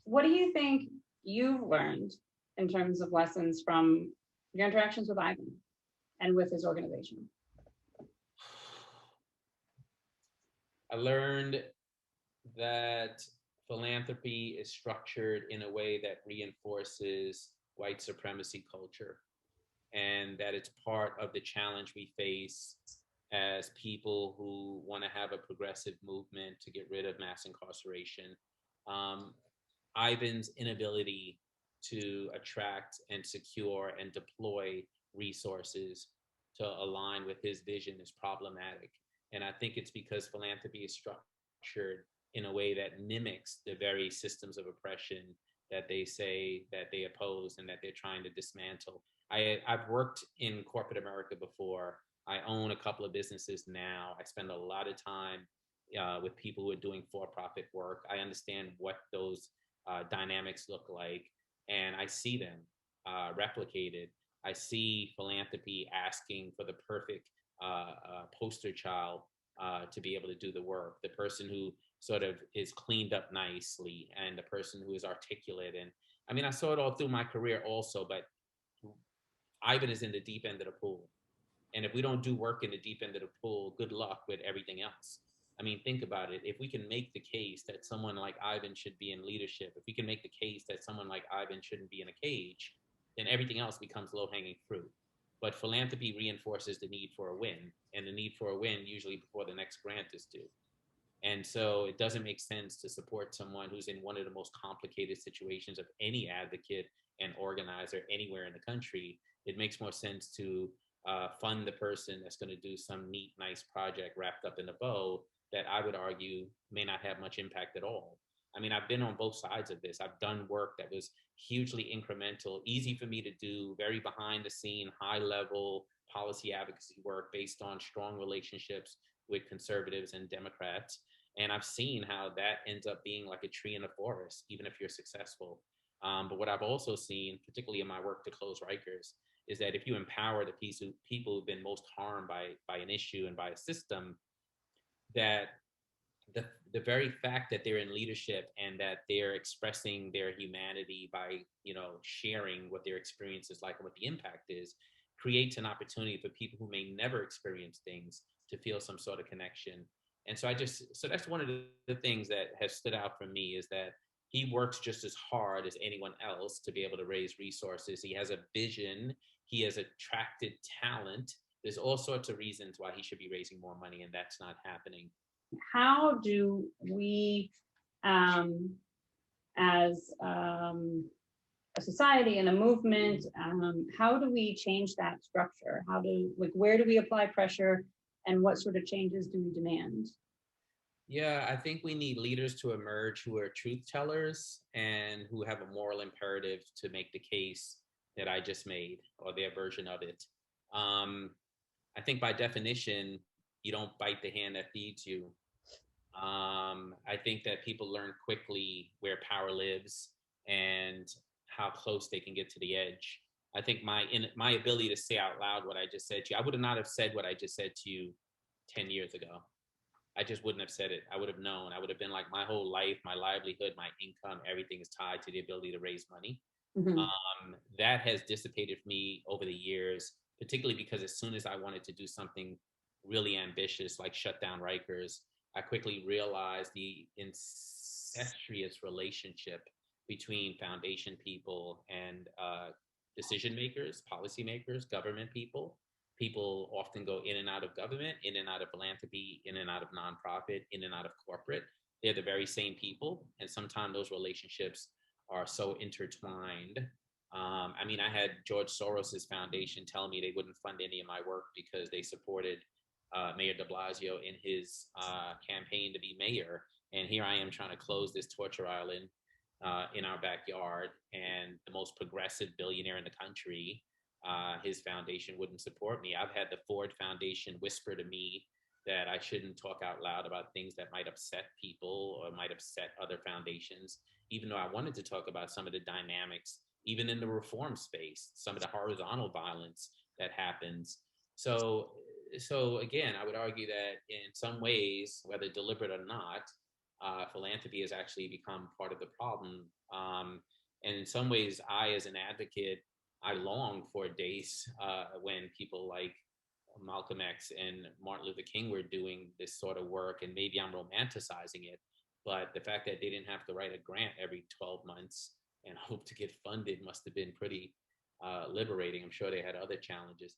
what do you think you've learned in terms of lessons from your interactions with Ivan and with his organization? I learned that philanthropy is structured in a way that reinforces white supremacy culture, and that it's part of the challenge we face as people who want to have a progressive movement to get rid of mass incarceration. Um, Ivan's inability to attract and secure and deploy resources to align with his vision is problematic. And I think it's because philanthropy is structured in a way that mimics the very systems of oppression that they say that they oppose and that they're trying to dismantle. I've worked in corporate America before. I own a couple of businesses now. I spend a lot of time with people who are doing for-profit work. I understand what those dynamics look like, and I see them replicated. I see philanthropy asking for the perfect poster child to be able to do the work, the person who sort of is cleaned up nicely, and the person who is articulate. And I mean, I saw it all through my career also, but Ivan is in the deep end of the pool. And if we don't do work in the deep end of the pool, good luck with everything else. I mean, think about it. If we can make the case that someone like Ivan should be in leadership, if we can make the case that someone like Ivan shouldn't be in a cage, then everything else becomes low hanging fruit. But philanthropy reinforces the need for a win, and the need for a win usually before the next grant is due. And so it doesn't make sense to support someone who's in one of the most complicated situations of any advocate and organizer anywhere in the country. It makes more sense to fund the person that's going to do some neat, nice project wrapped up in a bow that I would argue may not have much impact at all. I mean, I've been on both sides of this. I've done work that was hugely incremental, easy for me to do, very behind the scene, high level policy advocacy work based on strong relationships with conservatives and Democrats. And I've seen how that ends up being like a tree in a forest, even if you're successful. But what I've also seen, particularly in my work to CLOSErikers, is that if you empower the people who've been most harmed by an issue and by a system, that the very fact that they're in leadership and that they're expressing their humanity by sharing what their experience is like and what the impact is creates an opportunity for people who may never experience things to feel some sort of connection. And so that's one of the things that has stood out for me, is that he works just as hard as anyone else to be able to raise resources. He has a vision. He has attracted talent. There's all sorts of reasons why he should be raising more money, and that's not happening. How do we, as a society and a movement, how do we change that structure? Where do we apply pressure, and what sort of changes do we demand? Yeah, I think we need leaders to emerge who are truth tellers and who have a moral imperative to make the case that I just made, or their version of it. I think by definition, you don't bite the hand that feeds you. I think that people learn quickly where power lives and how close they can get to the edge. I think my ability to say out loud what I just said to you, I would not have said what I just said to you 10 years ago. I just wouldn't have said it. I would have known. I would have been like, my whole life, my livelihood, my income, everything is tied to the ability to raise money. Mm-hmm. That has dissipated for me over the years, particularly because as soon as I wanted to do something really ambitious, like shut down Rikers, I quickly realized the incestuous relationship between foundation people and decision makers, policymakers, government people. People often go in and out of government, in and out of philanthropy, in and out of nonprofit, in and out of corporate. They're the very same people. And sometimes those relationships are so intertwined. I mean, I had George Soros's foundation tell me they wouldn't fund any of my work because they supported Mayor de Blasio in his campaign to be mayor. And here I am trying to close this torture island in our backyard. And the most progressive billionaire in the country, his foundation wouldn't support me. I've had the Ford Foundation whisper to me that I shouldn't talk out loud about things that might upset people or might upset other foundations, even though I wanted to talk about some of the dynamics, even in the reform space, some of the horizontal violence that happens. So again, I would argue that in some ways, whether deliberate or not, philanthropy has actually become part of the problem. And in some ways, I, as an advocate, I long for days when people like Malcolm X and Martin Luther King were doing this sort of work, and maybe I'm romanticizing it, but the fact that they didn't have to write a grant every 12 months and hope to get funded must have been pretty liberating. I'm sure they had other challenges.